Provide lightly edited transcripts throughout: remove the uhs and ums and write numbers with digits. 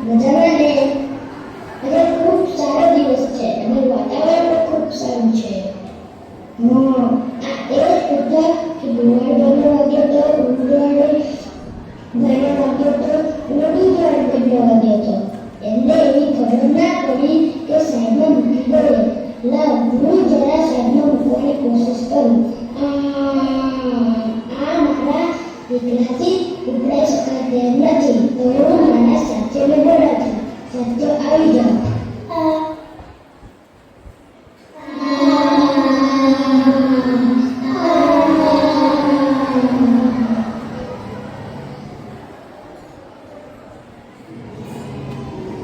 મજામાં ને? આજે ખૂબ સારો દિવસ છે અને વાતાવરણ પણ ખૂબ સારું છે. એ જ પૂછતા કે બુવાડ બંને વાગ્યો તો ઉંડવાડે ગાના વાગ્યો તો નદી દ્વાર બંને વાગ્યો તો એમને એવી ખબર ના પડી કે સાઈડમાં મૂકી ગયો. લાવ હું જરા સાઈડમાં મૂકવાની કોશિશ કરું. આ મારા એકલાથી ઉપડાઈ શકાય તેમ નથી, તો હું મારા સાથીઓને બોલાવું. સાથીઓ આવી જાઓ.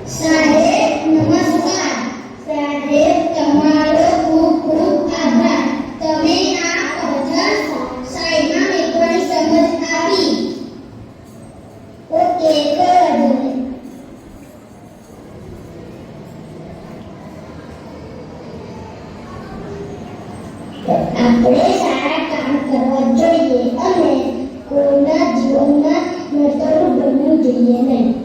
સાહેબ નમસ્કાર. સાહેબ તમારો ખૂબ ખૂબ આભાર. તમે આ પથ્થર સાઈડમાં મૂકવાની સમજ આપી. ઓકે, કોઈ વાંધો નહીં. આપણે સારા કામ કરવા જોઈએ અને કોઈના જીવનમાં નડતરનું બનવું જોઈએ નહીં.